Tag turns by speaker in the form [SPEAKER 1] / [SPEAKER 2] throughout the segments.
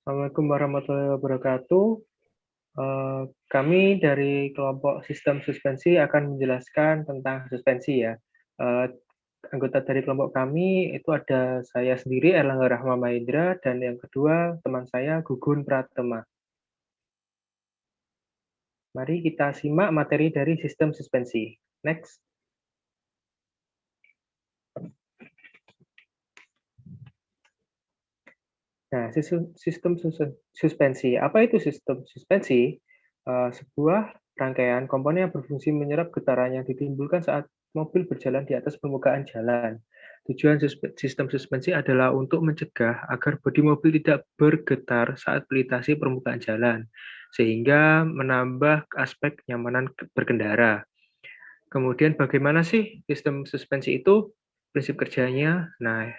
[SPEAKER 1] Assalamualaikum warahmatullahi wabarakatuh. Kami dari kelompok sistem suspensi akan menjelaskan tentang suspensi ya. Eh, Anggota dari kelompok kami itu ada saya sendiri Erlangga Rahma Mahendra dan yang kedua teman saya Gugun Pratema. Mari kita simak materi dari sistem suspensi. Next. Nah, sistem suspensi. Apa itu sistem suspensi? Sebuah rangkaian komponen yang berfungsi menyerap getaran yang ditimbulkan saat mobil berjalan di atas permukaan jalan. Tujuan sistem suspensi adalah untuk mencegah agar bodi mobil tidak bergetar saat melintasi permukaan jalan, sehingga menambah aspek kenyamanan berkendara. Kemudian bagaimana sih sistem suspensi itu? Prinsip kerjanya, nah,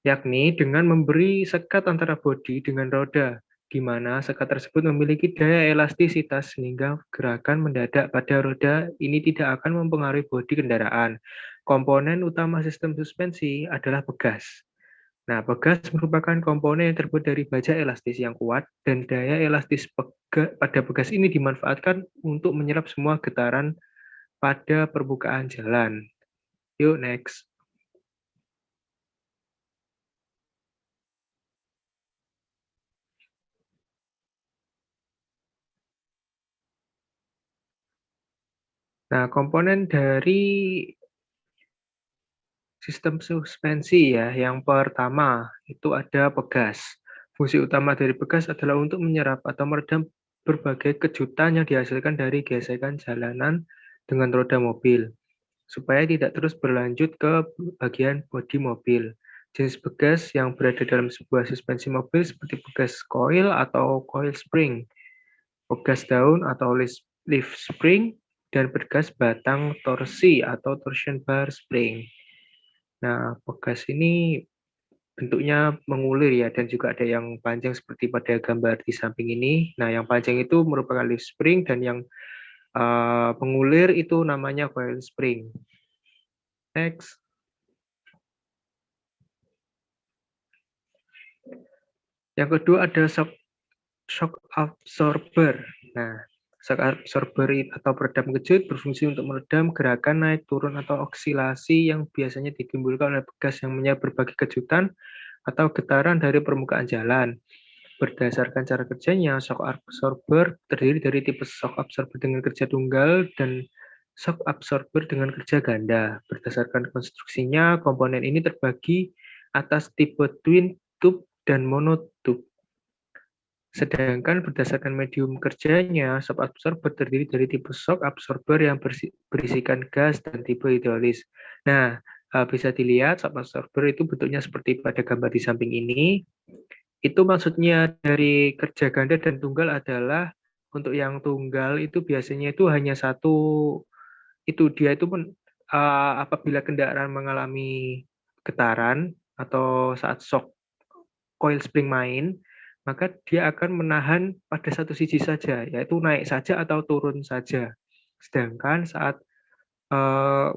[SPEAKER 1] yakni dengan memberi sekat antara bodi dengan roda, di mana sekat tersebut memiliki daya elastisitas sehingga gerakan mendadak pada roda ini tidak akan mempengaruhi bodi kendaraan. Komponen utama sistem suspensi adalah pegas. Nah, pegas merupakan komponen yang terbuat dari baja elastis yang kuat dan daya elastis pada pegas ini dimanfaatkan untuk menyerap semua getaran pada permukaan jalan. Yuk, next. Nah, komponen dari sistem suspensi ya, yang pertama itu ada pegas. Fungsi utama dari pegas adalah untuk menyerap atau meredam berbagai kejutan yang dihasilkan dari gesekan jalanan dengan roda mobil, supaya tidak terus berlanjut ke bagian bodi mobil. Jenis pegas yang berada dalam sebuah suspensi mobil seperti pegas coil atau coil spring, pegas daun atau leaf spring, dan pegas batang torsi atau torsion bar spring. Nah, pegas ini bentuknya mengulir ya, dan juga ada yang panjang seperti pada gambar di samping ini. Nah, yang panjang itu merupakan leaf spring dan yang mengulir itu namanya coil spring. Next. Yang kedua ada shock absorber. Nah, shock absorber atau peredam kejut berfungsi untuk meredam gerakan naik turun atau oksilasi yang biasanya ditimbulkan oleh pegas yang menyerap berbagai kejutan atau getaran dari permukaan jalan. Berdasarkan cara kerjanya, shock absorber terdiri dari tipe shock absorber dengan kerja tunggal dan shock absorber dengan kerja ganda. Berdasarkan konstruksinya, komponen ini terbagi atas tipe twin tube dan monotube. Sedangkan berdasarkan medium kerjanya, shock absorber terdiri dari tipe shock absorber yang berisikan gas dan tipe hidrolis. Nah, bisa dilihat shock absorber itu bentuknya seperti pada gambar di samping ini. Itu maksudnya dari kerja ganda dan tunggal adalah untuk yang tunggal itu biasanya itu hanya satu, itu dia itu pun apabila kendaraan mengalami getaran atau saat shock coil spring main, maka dia akan menahan pada satu sisi saja, yaitu naik saja atau turun saja. Sedangkan saat uh,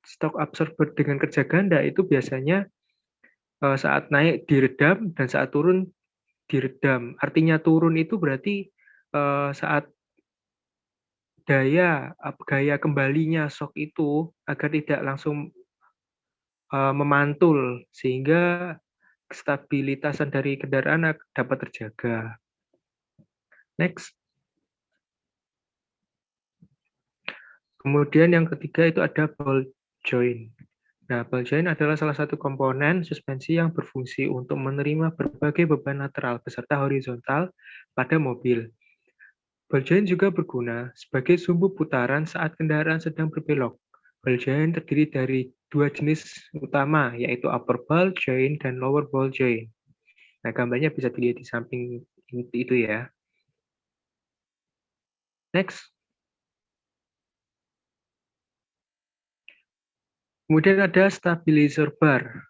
[SPEAKER 1] shock absorber dengan kerja ganda itu biasanya saat naik diredam dan saat turun diredam. Artinya turun itu berarti saat gaya kembalinya shock itu agar tidak langsung memantul sehingga stabilitasan dari kendaraan dapat terjaga. Next. Kemudian yang ketiga itu ada ball joint. Nah, ball joint adalah salah satu komponen suspensi yang berfungsi untuk menerima berbagai beban lateral beserta horizontal pada mobil. Ball joint juga berguna sebagai sumbu putaran saat kendaraan sedang berbelok. Ball joint terdiri dari dua jenis utama, yaitu upper ball joint dan lower ball joint. Nah, gambarnya bisa dilihat di samping itu ya. Next. Kemudian ada stabilizer bar.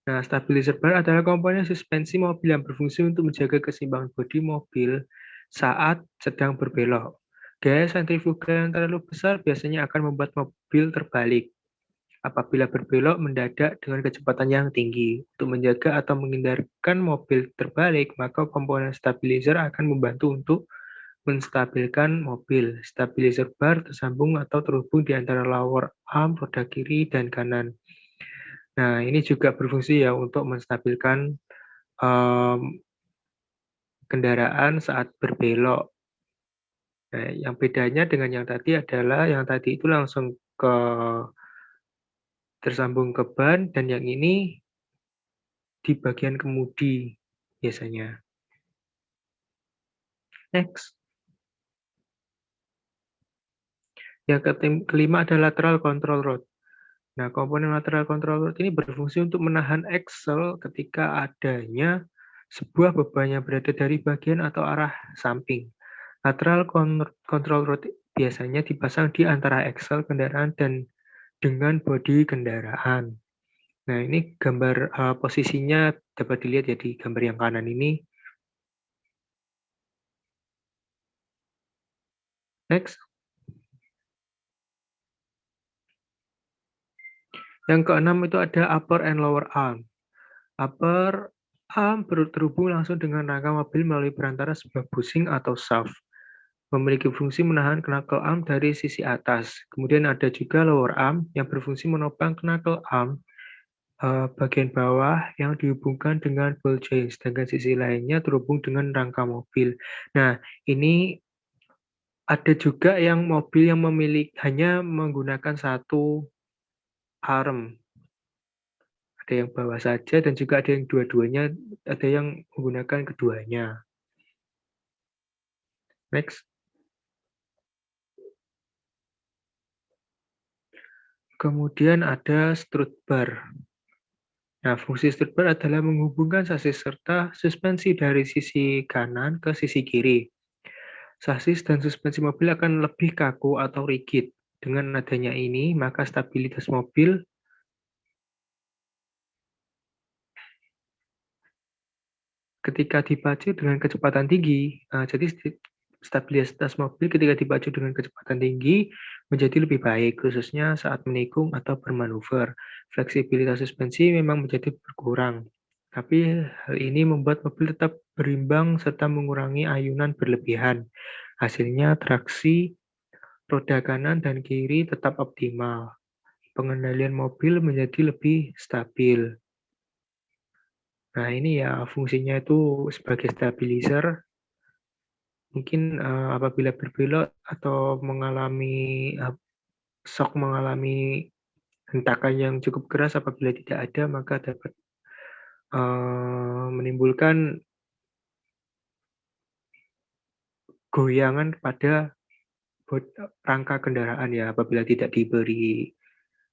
[SPEAKER 1] Nah, stabilizer bar adalah komponen suspensi mobil yang berfungsi untuk menjaga keseimbangan bodi mobil saat sedang berbelok. Gaya sentrifugal yang terlalu besar biasanya akan membuat mobil terbalik. Apabila berbelok mendadak dengan kecepatan yang tinggi. Untuk menjaga atau menghindarkan mobil terbalik, maka komponen stabilizer akan membantu untuk menstabilkan mobil. Stabilizer bar tersambung atau terhubung di antara lower arm roda kiri dan kanan. Nah, ini juga berfungsi ya untuk menstabilkan kendaraan saat berbelok. Nah, yang bedanya dengan yang tadi adalah yang tadi itu langsung tersambung ke ban dan yang ini di bagian kemudi biasanya. Next. Yang kelima adalah lateral control rod. Nah, komponen lateral control rod ini berfungsi untuk menahan axle ketika adanya sebuah beban yang berada dari bagian atau arah samping. Lateral control rod biasanya dipasang di antara axle kendaraan dan dengan bodi kendaraan. Nah, ini gambar posisinya dapat dilihat ya di gambar yang kanan ini. Next. Yang keenam itu ada upper and lower arm. Upper arm terhubung langsung dengan rangka mobil melalui perantara sebuah bushing atau shaft. Memiliki fungsi menahan knuckle arm dari sisi atas. Kemudian ada juga lower arm yang berfungsi menopang knuckle arm bagian bawah yang dihubungkan dengan ball joint, sedangkan sisi lainnya terhubung dengan rangka mobil. Nah, ini ada juga yang mobil yang hanya menggunakan satu arm. Ada yang bawah saja dan juga ada yang dua-duanya, ada yang menggunakan keduanya. Next. Kemudian ada strut bar. Nah, fungsi strut bar adalah menghubungkan sasis serta suspensi dari sisi kanan ke sisi kiri. Sasis dan suspensi mobil akan lebih kaku atau rigid. Dengan adanya ini, maka stabilitas mobil ketika dipacu dengan kecepatan tinggi, jadi stabilitas mobil ketika dipacu dengan kecepatan tinggi menjadi lebih baik, khususnya saat menikung atau bermanuver. Fleksibilitas suspensi memang menjadi berkurang, tapi hal ini membuat mobil tetap berimbang serta mengurangi ayunan berlebihan. Hasilnya traksi roda kanan dan kiri tetap optimal. Pengendalian mobil menjadi lebih stabil. Nah, ini ya fungsinya itu sebagai stabilizer. Mungkin apabila berbelok atau mengalami shock, mengalami hentakan yang cukup keras apabila tidak ada, maka dapat menimbulkan goyangan pada rangka kendaraan ya apabila tidak diberi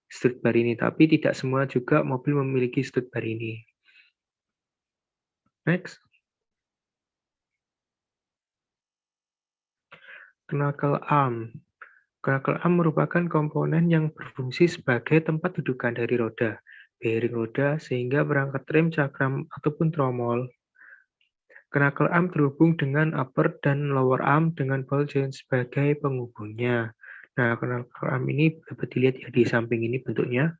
[SPEAKER 1] strut bar ini. Tapi tidak semua juga mobil memiliki strut bar ini. Next. Knuckle arm. Knuckle arm merupakan komponen yang berfungsi sebagai tempat dudukan dari roda, bearing roda, sehingga perangkat rem, cakram, ataupun tromol. Knuckle arm terhubung dengan upper dan lower arm dengan ball joint sebagai penghubungnya. Nah, knuckle arm ini dapat dilihat ya di samping ini bentuknya.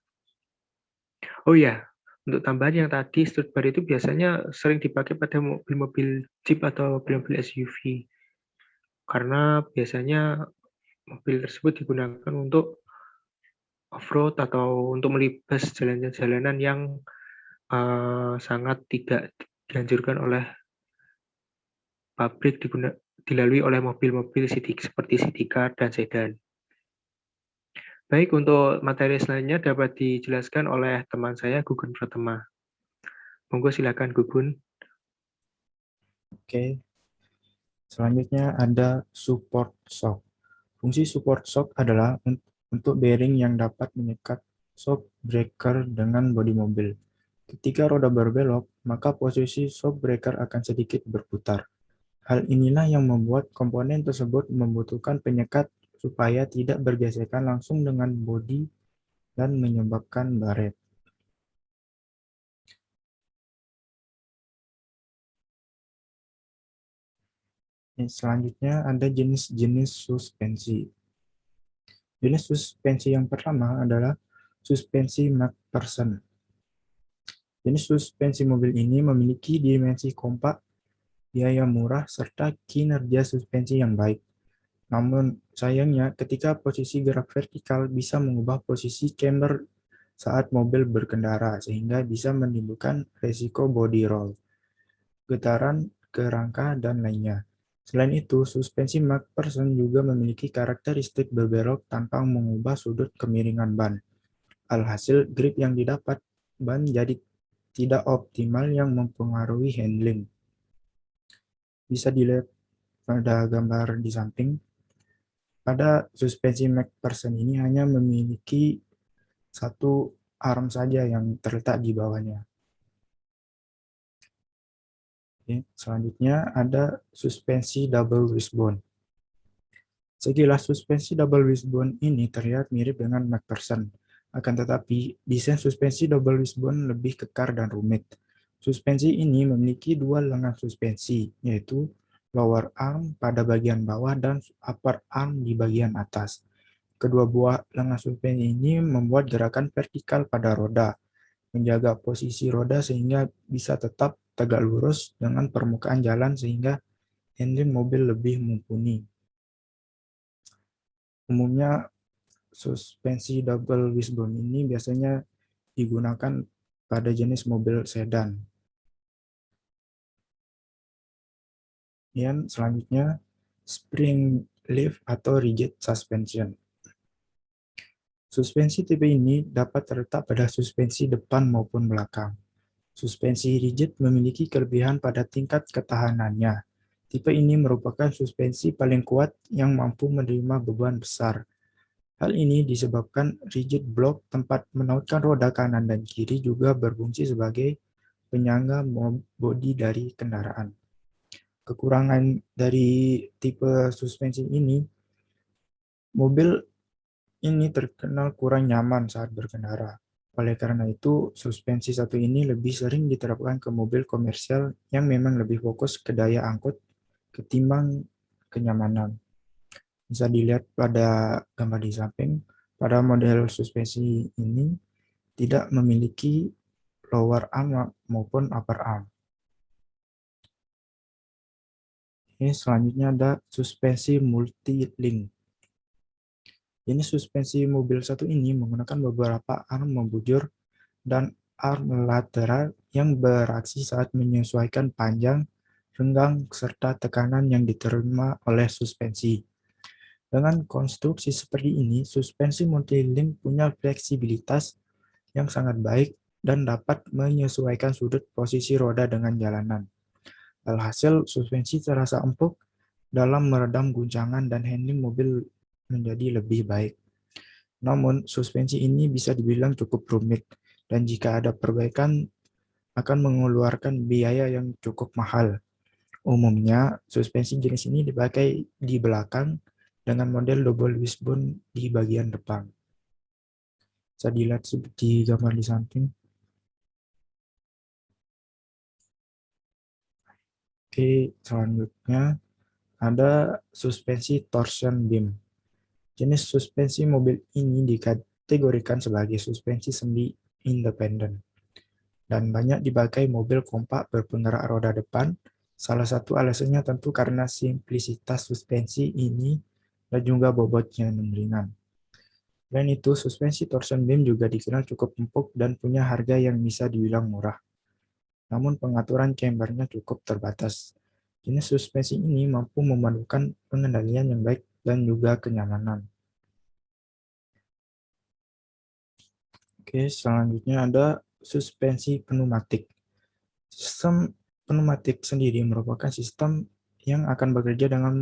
[SPEAKER 1] Oh ya, untuk tambahan yang tadi, strut bar itu biasanya sering dipakai pada mobil-mobil Jeep atau mobil-mobil SUV. Karena biasanya mobil tersebut digunakan untuk off-road atau untuk melibas jalanan-jalanan yang sangat tidak dianjurkan oleh pabrik dilalui oleh mobil-mobil seperti city car dan sedan. Baik, untuk materi selanjutnya dapat dijelaskan oleh teman saya, Gugun Pratama. Monggo silakan, Gugun.
[SPEAKER 2] Oke, selanjutnya ada support shock. Fungsi support shock adalah untuk bearing yang dapat menyekat shock breaker dengan bodi mobil. Ketika roda berbelok, maka posisi shock breaker akan sedikit berputar. Hal inilah yang membuat komponen tersebut membutuhkan penyekat supaya tidak bergesekan langsung dengan bodi dan menyebabkan baret. Selanjutnya ada jenis-jenis suspensi. Jenis suspensi yang pertama adalah Suspensi McPherson. Jenis suspensi mobil ini memiliki dimensi kompak, biaya murah, serta kinerja suspensi yang baik. Namun sayangnya ketika posisi gerak vertikal bisa mengubah posisi camber saat mobil berkendara sehingga bisa menimbulkan resiko body roll, getaran ke rangka, dan lainnya. Selain itu, suspensi McPherson juga memiliki karakteristik berbelok tanpa mengubah sudut kemiringan ban. Alhasil, grip yang didapat ban jadi tidak optimal yang mempengaruhi handling. Bisa dilihat pada gambar di samping. Pada suspensi McPherson ini hanya memiliki satu arm saja yang terletak di bawahnya. Oke, selanjutnya ada suspensi double wishbone. Sekilas suspensi double wishbone ini terlihat mirip dengan McPherson, akan tetapi desain suspensi double wishbone lebih kekar dan rumit. Suspensi ini memiliki dua lengan suspensi, yaitu lower arm pada bagian bawah dan upper arm di bagian atas. Kedua buah lengan suspensi ini membuat gerakan vertikal pada roda, menjaga posisi roda sehingga bisa tetap tegak lurus dengan permukaan jalan sehingga handling mobil lebih mumpuni. Umumnya suspensi double wishbone ini biasanya digunakan pada jenis mobil sedan. Dan selanjutnya spring leaf atau rigid suspension. Suspensi tipe ini dapat terletak pada suspensi depan maupun belakang. Suspensi rigid memiliki kelebihan pada tingkat ketahanannya. Tipe ini merupakan suspensi paling kuat yang mampu menerima beban besar. Hal ini disebabkan rigid block tempat menautkan roda kanan dan kiri juga berfungsi sebagai penyangga bodi dari kendaraan. Kekurangan dari tipe suspensi ini, mobil ini terkenal kurang nyaman saat berkendara. Oleh karena itu, suspensi satu ini lebih sering diterapkan ke mobil komersial yang memang lebih fokus ke daya angkut ketimbang kenyamanan. Bisa dilihat pada gambar di samping, pada model suspensi ini tidak memiliki lower arm maupun upper arm. Ini selanjutnya ada suspensi multi-link. Jenis suspensi mobil satu ini menggunakan beberapa arm membujur dan arm lateral yang beraksi saat menyesuaikan panjang, renggang, serta tekanan yang diterima oleh suspensi. Dengan konstruksi seperti ini, suspensi multi-link punya fleksibilitas yang sangat baik dan dapat menyesuaikan sudut posisi roda dengan jalanan. Alhasil, suspensi terasa empuk dalam meredam guncangan dan handling mobil menjadi lebih baik. Namun, suspensi ini bisa dibilang cukup rumit, dan jika ada perbaikan akan mengeluarkan biaya yang cukup mahal. Umumnya, suspensi jenis ini dipakai di belakang dengan model double wishbone di bagian depan. Bisa dilihat seperti gambar di samping. Oke, selanjutnya ada suspensi torsion beam. Jenis suspensi mobil ini dikategorikan sebagai suspensi sendi independen dan banyak dipakai mobil kompak berpenggerak roda depan. Salah satu alasannya tentu karena simplisitas suspensi ini dan juga bobotnya yang ringan. Selain itu, suspensi torsion beam juga dikenal cukup empuk dan punya harga yang bisa dibilang murah. Namun pengaturan cambernya cukup terbatas. Jenis suspensi ini mampu memadukan pengendalian yang baik dan juga kenyamanan. Oke, selanjutnya ada suspensi pneumatik. Sistem pneumatik sendiri merupakan sistem yang akan bekerja dengan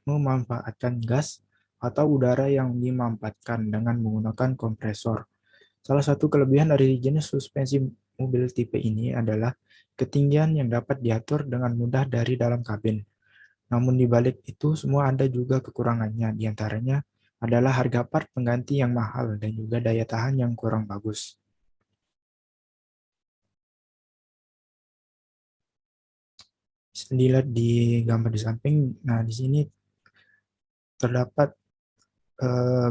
[SPEAKER 2] memanfaatkan gas atau udara yang dimanfaatkan dengan menggunakan kompresor. Salah satu kelebihan dari jenis suspensi mobil tipe ini adalah ketinggian yang dapat diatur dengan mudah dari dalam kabin. Namun di balik itu semua ada juga kekurangannya, diantaranya adalah harga part pengganti yang mahal dan juga daya tahan yang kurang bagus. Bisa dilihat di gambar di samping. Nah, di sini terdapat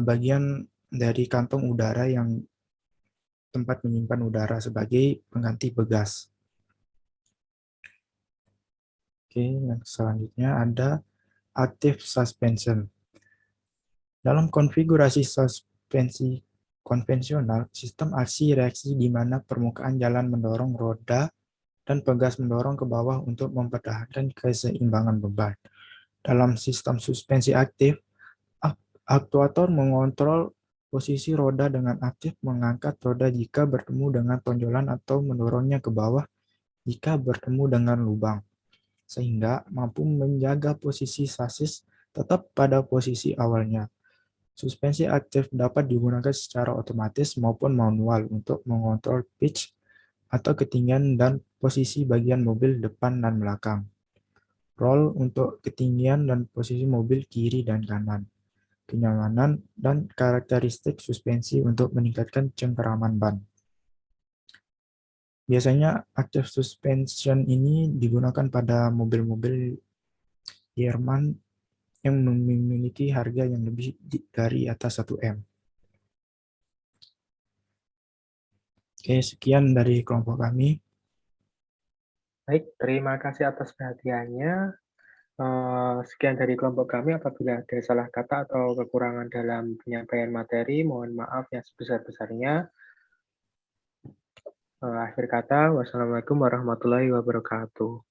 [SPEAKER 2] bagian dari kantong udara yang tempat menyimpan udara sebagai pengganti begas. Oke, yang selanjutnya ada active suspension. Dalam konfigurasi suspensi konvensional, sistem aksi reaksi di mana permukaan jalan mendorong roda dan pegas mendorong ke bawah untuk mempertahankan keseimbangan beban. Dalam sistem suspensi aktif, aktuator mengontrol posisi roda dengan aktif mengangkat roda jika bertemu dengan tonjolan atau mendorongnya ke bawah jika bertemu dengan lubang, sehingga mampu menjaga posisi sasis tetap pada posisi awalnya. Suspensi aktif dapat digunakan secara otomatis maupun manual untuk mengontrol pitch atau ketinggian dan posisi bagian mobil depan dan belakang. Roll untuk ketinggian dan posisi mobil kiri dan kanan. Kenyamanan dan karakteristik suspensi untuk meningkatkan cengkeraman ban. Biasanya active suspension ini digunakan pada mobil-mobil Jerman yang memiliki harga yang lebih dari atas 1 M. Oke, sekian dari kelompok kami.
[SPEAKER 1] Baik, terima kasih atas perhatiannya. Sekian dari kelompok kami. Apabila ada salah kata atau kekurangan dalam penyampaian materi, mohon maaf yang sebesar-besarnya. Akhir kata, wassalamualaikum warahmatullahi wabarakatuh.